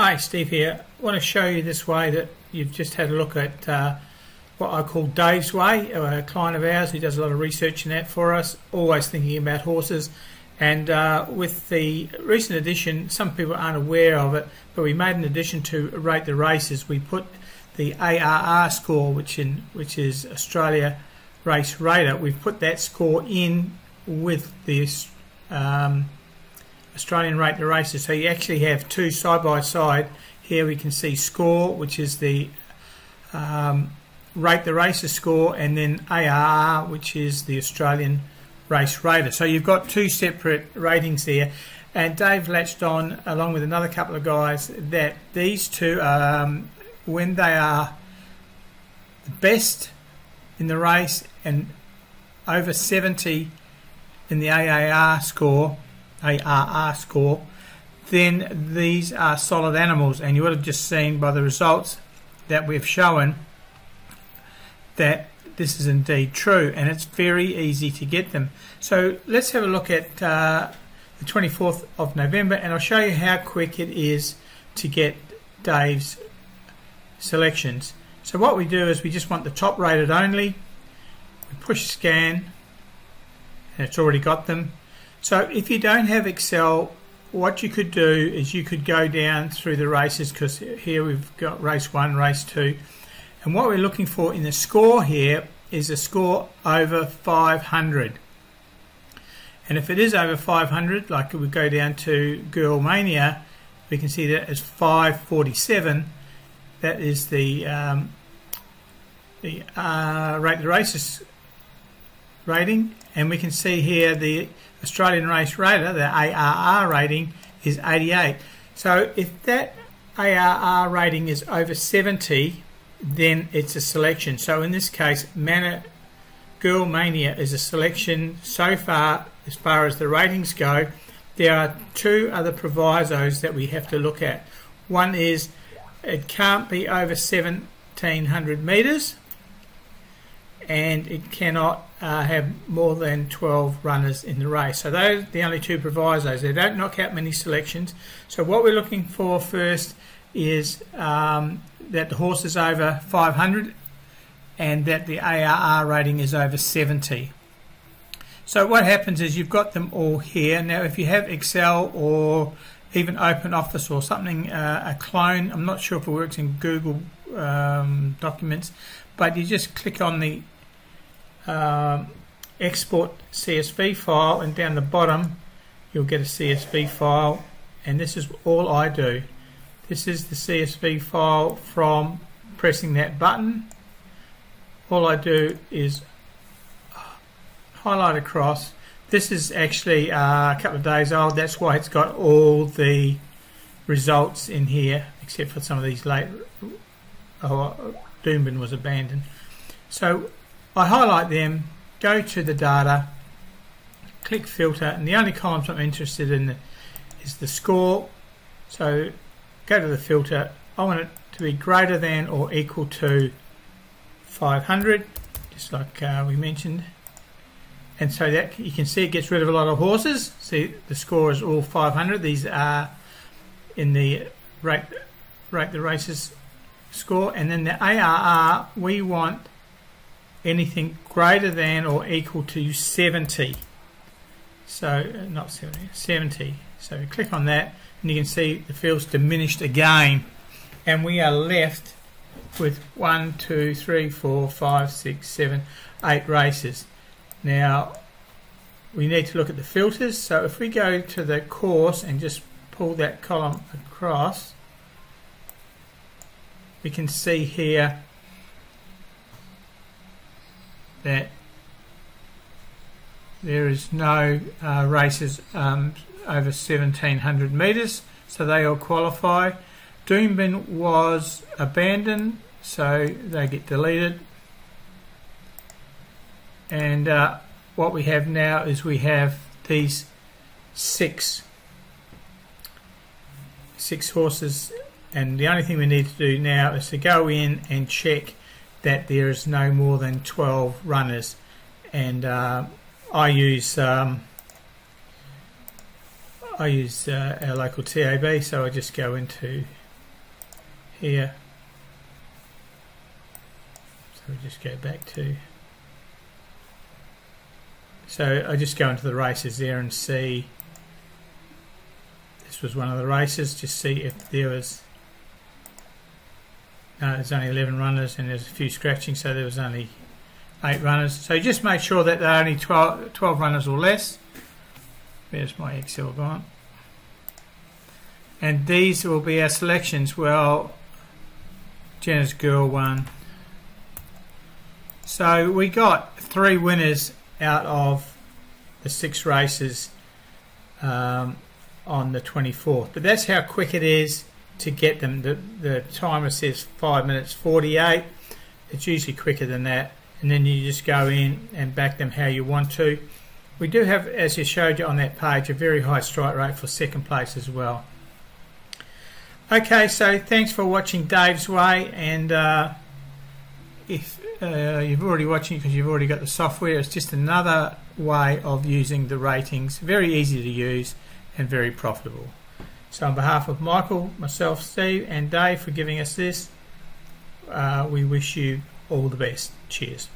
Hi, Steve here. I want to show you this way that you've just had a look at what I call Dave's Way, a client of ours who does a lot of research in that for us, always thinking about horses. And with the recent addition, some people aren't aware of it, but we made an addition to rate the races. We put the ARR score, which is Australia Race Rater. We've put that score in with the Australian Rate the Races, so you actually have two side by side. Here we can see score, which is the Rate the Races score, and then ARR, which is the Australian Race Rater. So you've got two separate ratings there, and Dave latched on, along with another couple of guys, that these two, when they are the best in the race and over 70 in the ARR score, then these are solid animals, and you would have just seen by the results that we've shown that this is indeed true, and it's very easy to get them. So let's have a look at the 24th of November, and I'll show you how quick it is to get Dave's selections. So what we do is we just want the top rated only. We push scan, and it's already got them. So if you don't have Excel, what you could do is you could go down through the races, because here we've got race 1, race 2, and what we're looking for in the score here is a score over 500. And if it is over 500, like we go down to Girl Mania, we can see that it's 547. That is the Rate the Races rating, and we can see here the Australian Race Rater, the ARR rating, is 88. So if that ARR rating is over 70, then it's a selection. So in this case, Girl Mania is a selection so far as the ratings go. There are two other provisos that we have to look at. One is it can't be over 1700 metres, and it cannot have more than 12 runners in the race. So those are the only two provisos. They don't knock out many selections. So what we're looking for first is that the horse is over 500 and that the ARR rating is over 70. So what happens is you've got them all here. Now if you have Excel or even Open Office or something, a clone, I'm not sure if it works in Google documents, but you just click on the export CSV file, and down the bottom you'll get a CSV file, and this is all I do. This is the CSV file from pressing that button. All I do is highlight across. This is actually a couple of days old, that's why it's got all the results in here, except for some of these late. Doomben was abandoned. So I highlight them, go to the data, click filter, and the only columns I'm interested in is the score. So go to the filter. I want it to be greater than or equal to 500, just like we mentioned. And so that you can see it gets rid of a lot of horses. See, the score is all 500. These are in the rate the races score, and then the ARR, we want anything greater than or equal to 70. So not 70, 70. So we click on that, and you can see the field's diminished again, and we are left with 1, 2, 3, 4, 5, 6, 7, 8 races. Now we need to look at the filters. So if we go to the course and just pull that column across, we can see here that there is no races over 1700 metres, so they all qualify. Doomben was abandoned, so they get deleted. And what we have now is we have these six horses, and the only thing we need to do now is to go in and check that there is no more than 12 runners. And I use our local TAB, so I just go into here. So we just go back to, so I just go into the races there and see, this was one of the races, just see if there was, no, there's only 11 runners and there's a few scratching, so there was only 8 runners. So just make sure that there are only 12 runners or less. Where's my Excel gone? And these will be our selections. Well, Jenna's girl won. So we got 3 winners out of the 6 races on the 24th. But that's how quick it is to get them. The timer says 5 minutes 48. It's usually quicker than that. And then you just go in and back them how you want to. We do have, as I showed you on that page, a very high strike rate for second place as well. Okay, so thanks for watching Dave's Way, and if you've already watching because you've already got the software, it's just another way of using the ratings. Very easy to use and very profitable. So on behalf of Michael, myself, Steve and Dave for giving us this, we wish you all the best. Cheers.